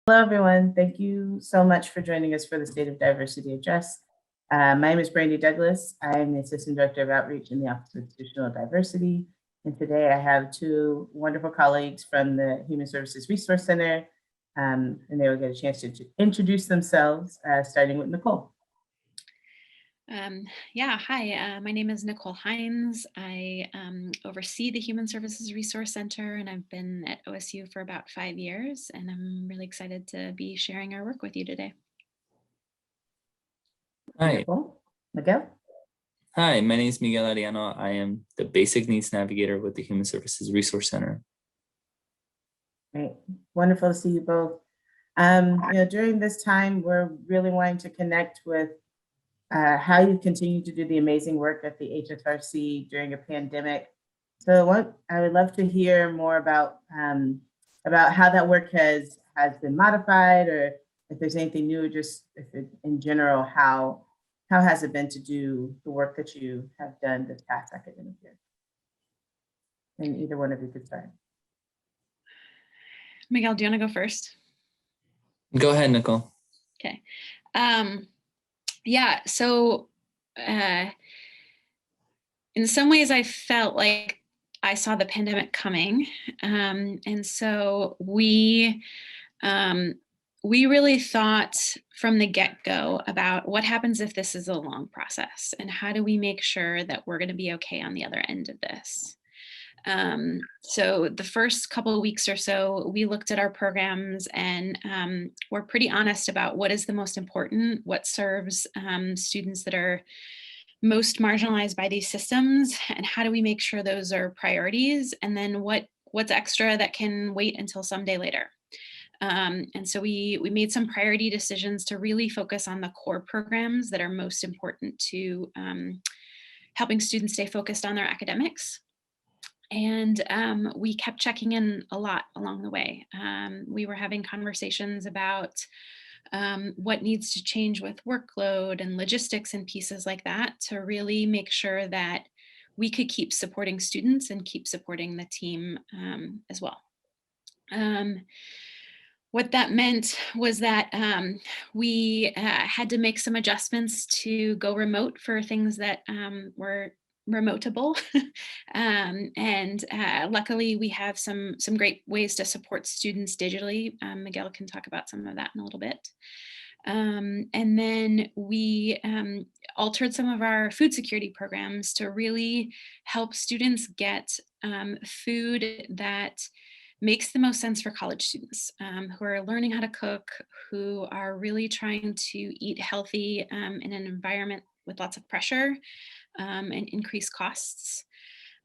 Hello, everyone. Thank you so much for joining us for the State of Diversity Address. My name is Brandi Douglas. I am the Assistant Director of Outreach in the Office of Institutional Diversity. And today I have two wonderful colleagues from the Human Services Resource Center, and they will get a chance to introduce themselves, starting with Nicole. Hi, my name is Nicole Hindes. I oversee the Human Services Resource Center, and I've been at OSU for about 5 years, and I'm really excited to be sharing our work with you today. Hi. Miguel? Hi, my name is Miguel Arellano. I am the Basic Needs Navigator with the Human Services Resource Center. Great. Wonderful to see you both. During this time, we're really wanting to connect with how you continue to do the amazing work at the HSRC during a pandemic. So I would love to hear more about how that work has been modified, or if there's anything new, just in general, how has it been to do the work that you have done this past academic year? And either one of you could start. Miguel, do you want to go first? Go ahead, Nicole. Okay. So in some ways I felt like I saw the pandemic coming. And so we really thought from the get-go about what happens if this is a long process, and how do we make sure that we're going to be okay on the other end of this. So the first couple of weeks or so, we looked at our programs and we're pretty honest about what is the most important, what serves students that are most marginalized by these systems, and how do we make sure those are priorities, and then what's extra that can wait until someday later. And so we made some priority decisions to really focus on the core programs that are most important to helping students stay focused on their academics. And we kept checking in a lot along the way. We were having conversations about what needs to change with workload and logistics and pieces like that, to really make sure that we could keep supporting students and keep supporting the team as well. What that meant was that we had to make some adjustments to go remote for things that were remotable. And luckily we have some great ways to support students digitally. Miguel can talk about some of that in a little bit. And then we altered some of our food security programs to really help students get food that makes the most sense for college students who are learning how to cook, who are really trying to eat healthy in an environment with lots of pressure and increased costs.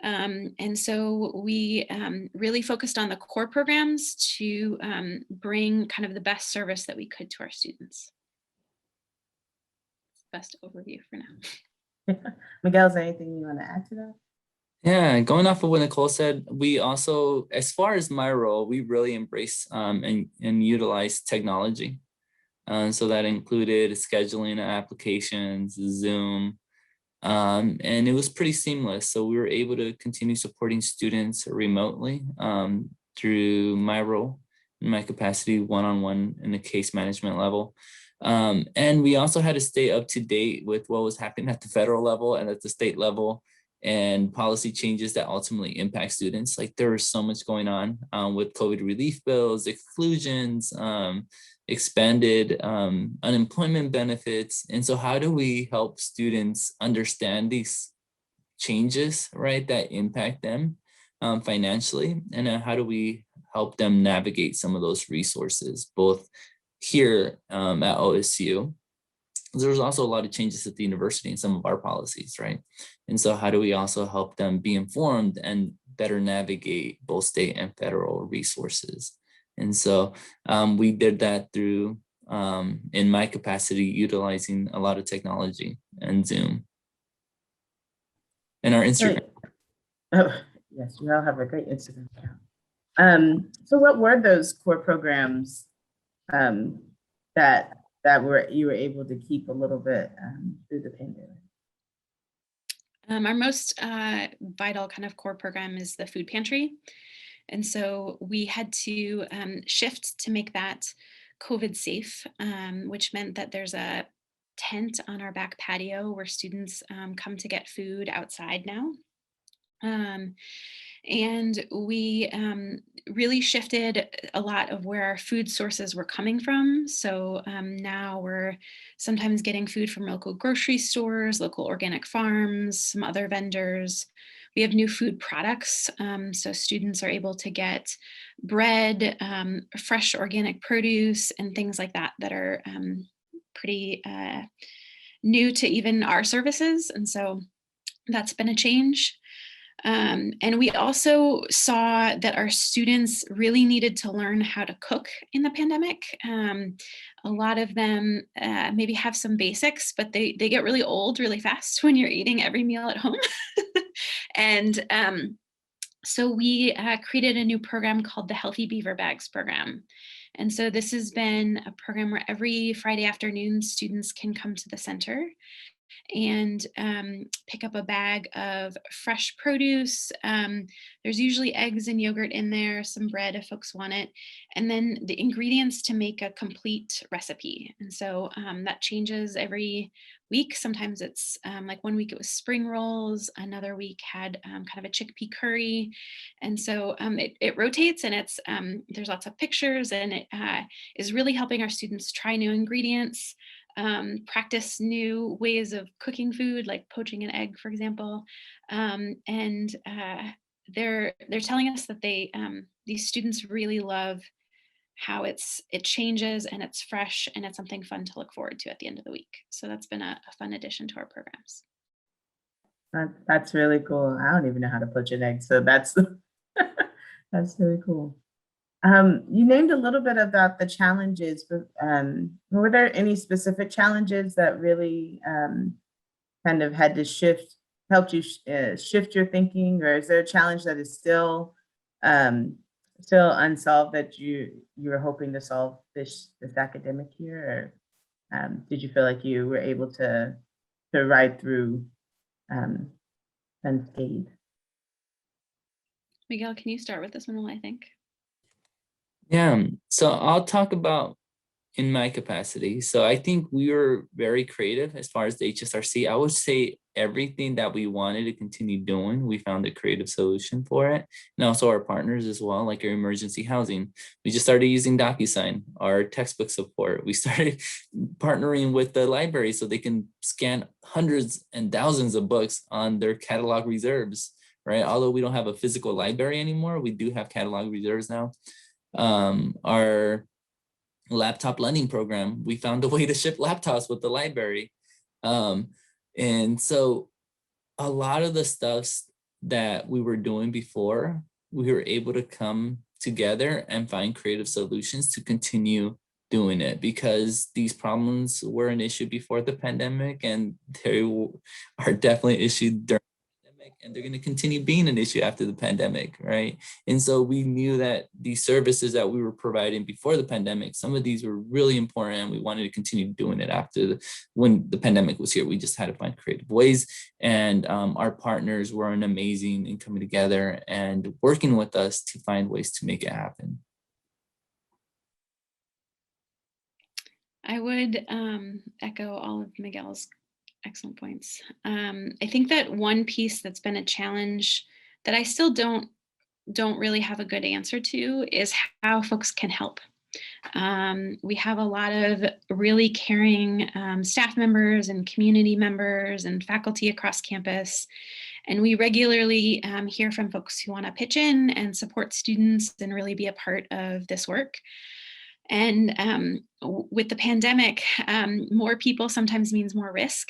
And so we really focused on the core programs to bring kind of the best service that we could to our students. Best overview for now. Miguel, is there anything you want to add to that? Yeah, going off of what Nicole said, we also, as far as my role, we really embrace and utilize technology. So that included scheduling applications, Zoom, and it was pretty seamless. So we were able to continue supporting students remotely through my role, in my capacity, one-on-one in the case management level. And we also had to stay up to date with what was happening at the federal level and at the state level, and policy changes that ultimately impact students. Like, there was so much going on with COVID relief bills, exclusions, expanded unemployment benefits. And so how do we help students understand these changes, right, that impact them financially? And then how do we help them navigate some of those resources, both here at OSU? There's also a lot of changes at the university in some of our policies, right? And so how do we also help them be informed and better navigate both state and federal resources? And so we did that through, in my capacity, utilizing a lot of technology and Zoom. And our Instagram. Oh, yes, you all have a great Instagram account. So what were those core programs that you were able to keep a little bit through the pandemic? Our most vital kind of core program is the food pantry. And so we had to shift to make that COVID safe, which meant that there's a tent on our back patio where students come to get food outside now. And we really shifted a lot of where our food sources were coming from. So now we're sometimes getting food from local grocery stores, local organic farms, some other vendors. We have new food products. So students are able to get bread, fresh organic produce, and things like that that are pretty new to even our services. And so that's been a change. And we also saw that our students really needed to learn how to cook in the pandemic. A lot of them maybe have some basics, but they get really old really fast when you're eating every meal at home. And so we created a new program called the Healthy Beaver Bags program. And so this has been a program where every Friday afternoon, students can come to the center and pick up a bag of fresh produce. There's usually eggs and yogurt in there, some bread if folks want it, and then the ingredients to make a complete recipe. And so that changes every week. Sometimes it's like one week it was spring rolls, another week had kind of a chickpea curry. And so it rotates, and it's there's lots of pictures, and it is really helping our students try new ingredients, practice new ways of cooking food, like poaching an egg, for example. And they're telling us that these students really love how it changes and it's fresh and it's something fun to look forward to at the end of the week. So that's been a fun addition to our programs. That's really cool. I don't even know how to poach an egg, so that's that's really cool. You named a little bit about the challenges, but were there any specific challenges that really kind of had to helped you shift your thinking, or is there a challenge that is still unsolved that you were hoping to solve this academic year, or did you feel like you were able to ride through unscathed? Miguel, can you start with this one while I think? Yeah, so I'll talk about in my capacity. So I think we were very creative as far as the HSRC. I would say everything that we wanted to continue doing, we found a creative solution for it. And also our partners as well, like our emergency housing. We just started using DocuSign, our textbook support. We started partnering with the library so they can scan hundreds and thousands of books on their catalog reserves, right? Although we don't have a physical library anymore, we do have catalog reserves now. Our laptop lending program, we found a way to ship laptops with the library. And so a lot of the stuff that we were doing before, we were able to come together and find creative solutions to continue doing it, because these problems were an issue before the pandemic, and they are definitely an issue during the pandemic, and they're going to continue being an issue after the pandemic, right? And so we knew that these services that we were providing before the pandemic, some of these were really important, and we wanted to continue doing it after when the pandemic was here. We just had to find creative ways, and our partners were amazing in coming together and working with us to find ways to make it happen. I would echo all of Miguel's excellent points. I think that one piece that's been a challenge that I still don't really have a good answer to is how folks can help. We have a lot of really caring staff members and community members and faculty across campus. And we regularly hear from folks who want to pitch in and support students and really be a part of this work. And with the pandemic, more people sometimes means more risk.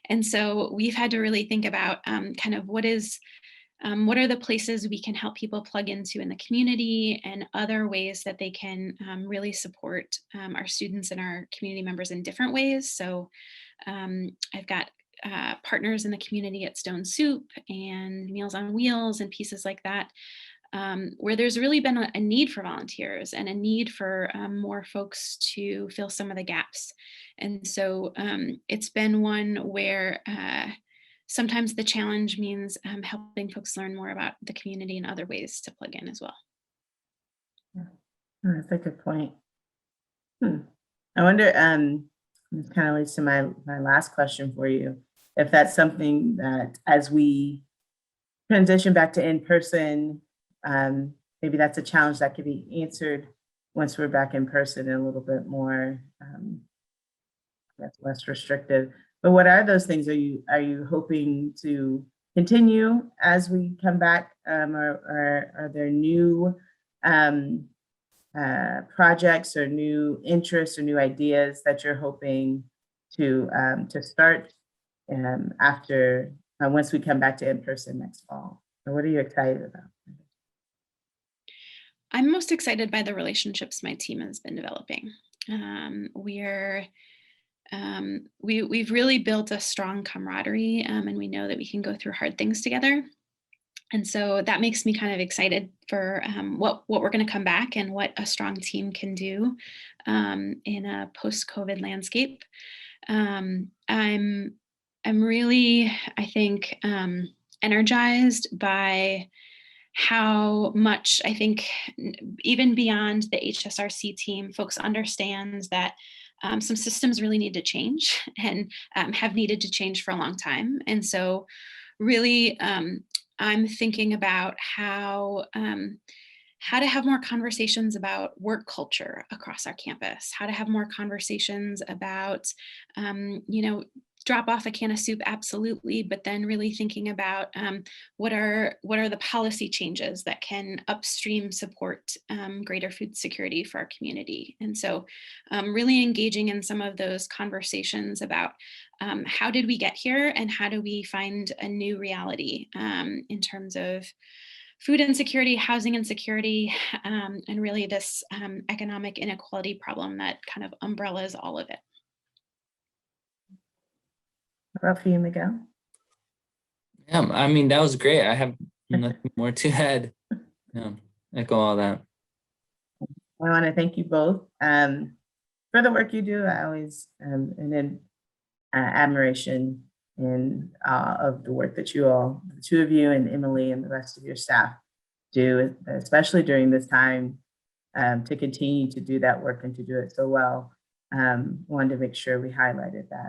And so we've had to really think about kind of what are the places we can help people plug into in the community, and other ways that they can really support our students and our community members in different ways. So I've got partners in the community at Stone Soup and Meals on Wheels and pieces like that, where there's really been a need for volunteers and a need for more folks to fill some of the gaps. And so it's been one where sometimes the challenge means helping folks learn more about the community and other ways to plug in as well. That's a good point. I wonder, this kind of leads to my last question for you. If that's something that as we transition back to in-person, maybe that's a challenge that could be answered once we're back in person and a little bit more, that's less restrictive. But what are those things? Are you hoping to continue as we come back? Or are there new projects or new interests or new ideas that you're hoping to start after once we come back to in-person next fall? Or what are you excited about? I'm most excited by the relationships my team has been developing. We've really built a strong camaraderie, and we know that we can go through hard things together. And so that makes me kind of excited for what we're going to come back and what a strong team can do in a post-COVID landscape. I'm really, I think, energized by how much I think even beyond the HSRC team, folks understands that some systems really need to change and have needed to change for a long time. And so really, I'm thinking about how to have more conversations about work culture across our campus, how to have more conversations about, drop off a can of soup, absolutely, but then really thinking about what are the policy changes that can upstream support greater food security for our community. And so really engaging in some of those conversations about how did we get here and how do we find a new reality in terms of food insecurity, housing insecurity, and really this economic inequality problem that kind of umbrellas all of it. How about for you, Miguel? Yeah, I mean, that was great. I have nothing more to add. Yeah, echo all that. I want to thank you both for the work you do. I always am in admiration and of the work that you all, the two of you and Emily and the rest of your staff do, especially during this time, to continue to do that work and to do it so well. Wanted to make sure we highlighted that.